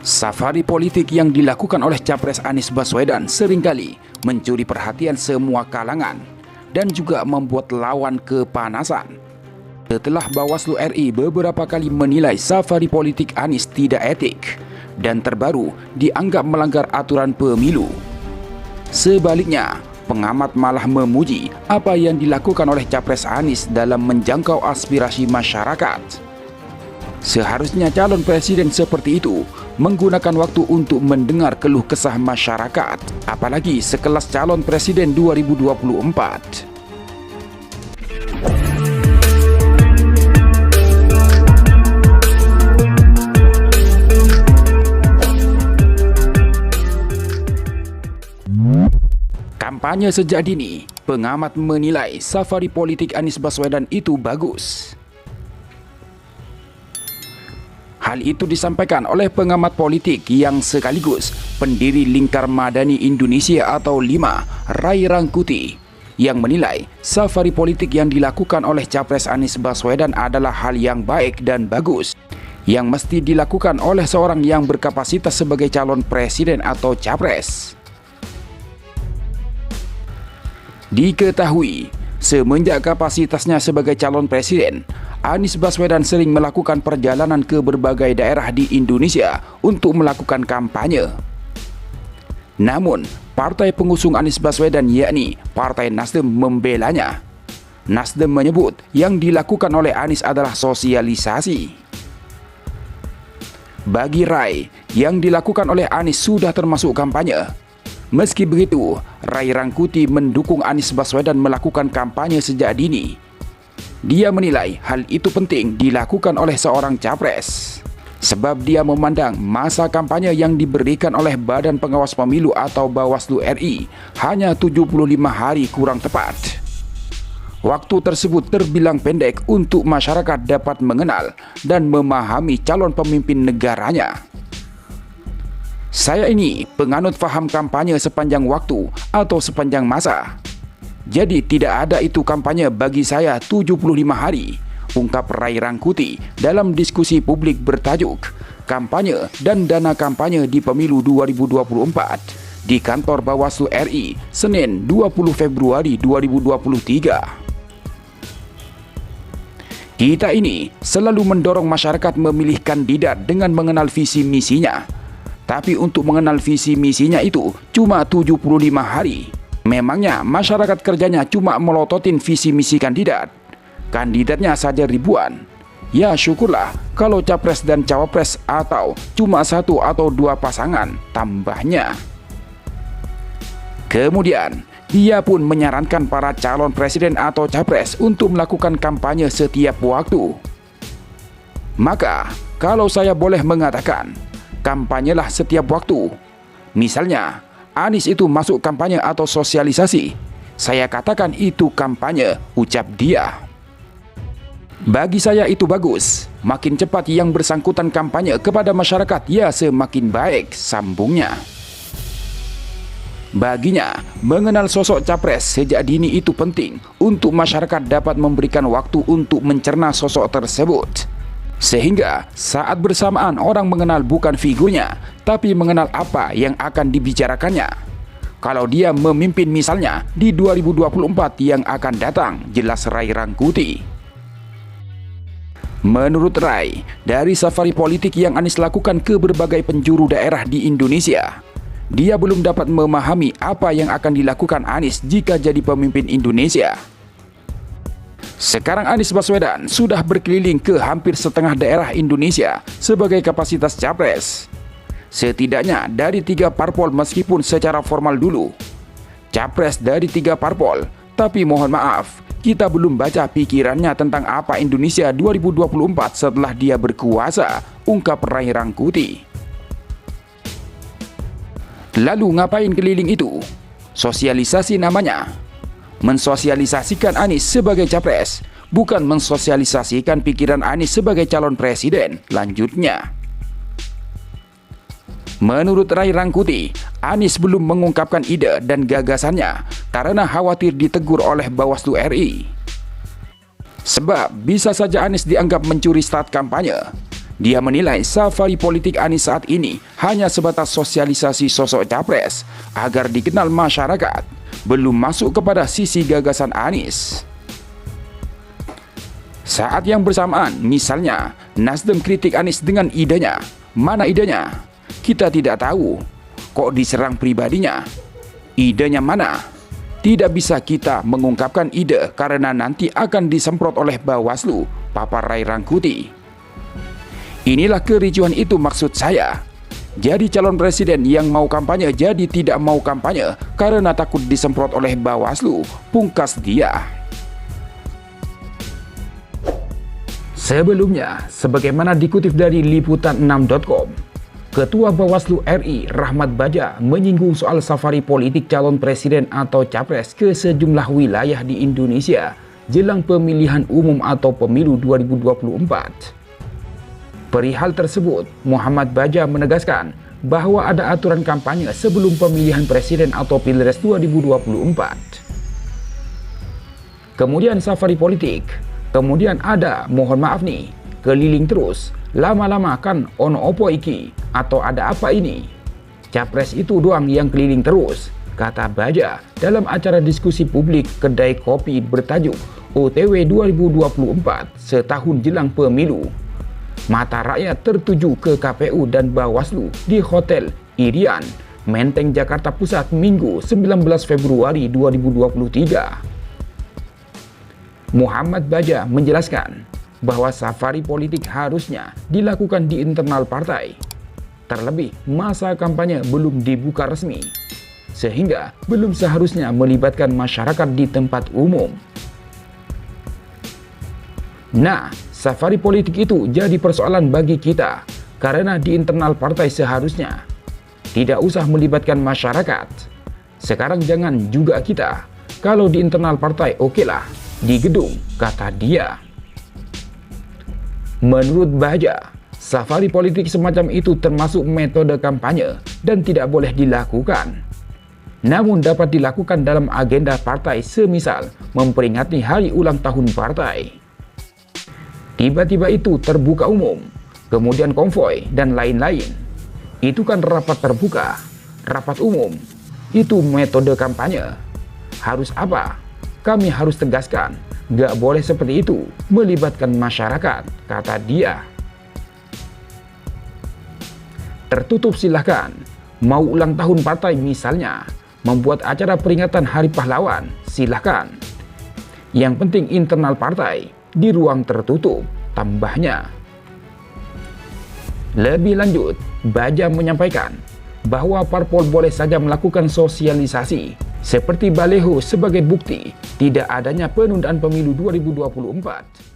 Safari politik yang dilakukan oleh Capres Anies Baswedan seringkali mencuri perhatian semua kalangan dan juga membuat lawan kepanasan. Setelah Bawaslu RI beberapa kali menilai safari politik Anies tidak etik dan terbaru dianggap melanggar aturan pemilu. Sebaliknya, pengamat malah memuji apa yang dilakukan oleh Capres Anies dalam menjangkau aspirasi masyarakat. Seharusnya calon presiden seperti itu menggunakan waktu untuk mendengar keluh kesah masyarakat, apalagi sekelas calon presiden 2024. Kampanye sejak dini, pengamat menilai safari politik Anies Baswedan itu bagus. Hal itu disampaikan oleh pengamat politik yang sekaligus pendiri Lingkar Madani Indonesia atau LIMA, Ray Rangkuti, yang menilai safari politik yang dilakukan oleh Capres Anies Baswedan adalah hal yang baik dan bagus, yang mesti dilakukan oleh seorang yang berkapasitas sebagai calon presiden atau capres. Diketahui, semenjak kapasitasnya sebagai calon presiden, Anies Baswedan sering melakukan perjalanan ke berbagai daerah di Indonesia untuk melakukan kampanye. Namun, partai pengusung Anies Baswedan yakni Partai Nasdem membelanya. Nasdem menyebut yang dilakukan oleh Anies adalah sosialisasi. Bagi Ray, yang dilakukan oleh Anies sudah termasuk kampanye. Meski begitu, Ray Rangkuti mendukung Anies Baswedan melakukan kampanye sejak dini. Dia menilai hal itu penting dilakukan oleh seorang capres, sebab dia memandang masa kampanye yang diberikan oleh Badan Pengawas Pemilu atau Bawaslu RI hanya 75 hari kurang tepat. Waktu tersebut terbilang pendek untuk masyarakat dapat mengenal dan memahami calon pemimpin negaranya. Saya ini penganut faham kampanye sepanjang waktu atau sepanjang masa. Jadi tidak ada itu kampanye bagi saya 75 hari, ungkap Ray Rangkuti dalam diskusi publik bertajuk Kampanye dan Dana Kampanye di Pemilu 2024 di kantor Bawaslu RI, Senin 20 Februari 2023. Kita ini selalu mendorong masyarakat memilih kandidat dengan mengenal visi misinya. Tapi untuk mengenal visi misinya itu cuma 75 hari. Memangnya masyarakat kerjanya cuma melototin visi misi kandidat? Kandidatnya saja ribuan. Ya syukurlah kalau capres dan cawapres atau cuma satu atau dua pasangan tambahnya. Kemudian, dia pun menyarankan para calon presiden atau capres untuk melakukan kampanye setiap waktu. Maka, kalau saya boleh mengatakan, kampanyelah setiap waktu. Misalnya, Anies itu masuk kampanye atau sosialisasi. Saya katakan itu kampanye, ucap dia. Bagi saya itu bagus. Makin cepat yang bersangkutan kampanye kepada masyarakat, ya semakin baik, sambungnya. Baginya, mengenal sosok capres sejak dini itu penting untuk masyarakat dapat memberikan waktu untuk mencerna sosok tersebut. Sehingga saat bersamaan orang mengenal bukan figurnya, tapi mengenal apa yang akan dibicarakannya. Kalau dia memimpin misalnya di 2024 yang akan datang, jelas Ray Rangkuti. Menurut Ray, dari safari politik yang Anies lakukan ke berbagai penjuru daerah di Indonesia, dia belum dapat memahami apa yang akan dilakukan Anies jika jadi pemimpin Indonesia. Sekarang Anies Baswedan sudah berkeliling ke hampir setengah daerah Indonesia sebagai kapasitas capres. Setidaknya dari 3 parpol meskipun secara formal dulu. Capres dari 3 parpol, tapi mohon maaf, kita belum baca pikirannya tentang apa Indonesia 2024 setelah dia berkuasa, ungkap Ray Rangkuti. Lalu ngapain keliling itu? Sosialisasi namanya. Mensosialisasikan Anies sebagai capres, bukan mensosialisasikan pikiran Anies sebagai calon presiden, lanjutnya. Menurut Ray Rangkuti, Anies belum mengungkapkan ide dan gagasannya karena khawatir ditegur oleh Bawaslu RI. Sebab bisa saja Anies dianggap mencuri start kampanye. Dia menilai safari politik Anies saat ini hanya sebatas sosialisasi sosok capres agar dikenal masyarakat, belum masuk kepada sisi gagasan Anies. Saat yang bersamaan, misalnya, Nasdem kritik Anies dengan idenya. Mana idenya? Kita tidak tahu. Kok diserang pribadinya? Idenya mana? Tidak bisa kita mengungkapkan ide karena nanti akan disemprot oleh Bawaslu, papar Ray Rangkuti. Inilah kericuhan itu maksud saya. Jadi calon presiden yang mau kampanye jadi tidak mau kampanye karena takut disemprot oleh Bawaslu, pungkas dia. Sebelumnya, sebagaimana dikutip dari liputan6.com, Ketua Bawaslu RI Rahmat Baja menyinggung soal safari politik calon presiden atau capres ke sejumlah wilayah di Indonesia jelang pemilihan umum atau pemilu 2024. Perihal tersebut, Muhammad Baja menegaskan bahwa ada aturan kampanye sebelum pemilihan presiden atau Pilpres 2024. Kemudian safari politik, kemudian ada, mohon maaf nih, keliling terus, lama-lama kan ono opo iki, atau ada apa ini? Capres itu doang yang keliling terus, kata Baja dalam acara diskusi publik kedai kopi bertajuk OTW 2024 setahun jelang pemilu. Mata rakyat tertuju ke KPU dan Bawaslu di Hotel Irian, Menteng, Jakarta Pusat, Minggu 19 Februari 2023. Muhammad Baja menjelaskan bahwa safari politik harusnya dilakukan di internal partai. Terlebih, masa kampanye belum dibuka resmi, sehingga belum seharusnya melibatkan masyarakat di tempat umum. Nah, safari politik itu jadi persoalan bagi kita karena di internal partai seharusnya tidak usah melibatkan masyarakat. Sekarang jangan juga kita. Kalau di internal partai okelah, di gedung, kata dia. Menurut Baja, safari politik semacam itu termasuk metode kampanye dan tidak boleh dilakukan. Namun dapat dilakukan dalam agenda partai semisal memperingati hari ulang tahun partai. Tiba-tiba itu terbuka umum, kemudian konvoi dan lain-lain. Itu kan rapat terbuka, rapat umum. Itu metode kampanye. Harus apa? Kami harus tegaskan, gak boleh seperti itu, melibatkan masyarakat, kata dia. Tertutup silahkan, mau ulang tahun partai misalnya, membuat acara peringatan Hari Pahlawan, silahkan. Yang penting internal partai, di ruang tertutup, tambahnya. Lebih lanjut, Baja menyampaikan bahwa parpol boleh saja melakukan sosialisasi seperti baleho sebagai bukti tidak adanya penundaan pemilu 2024.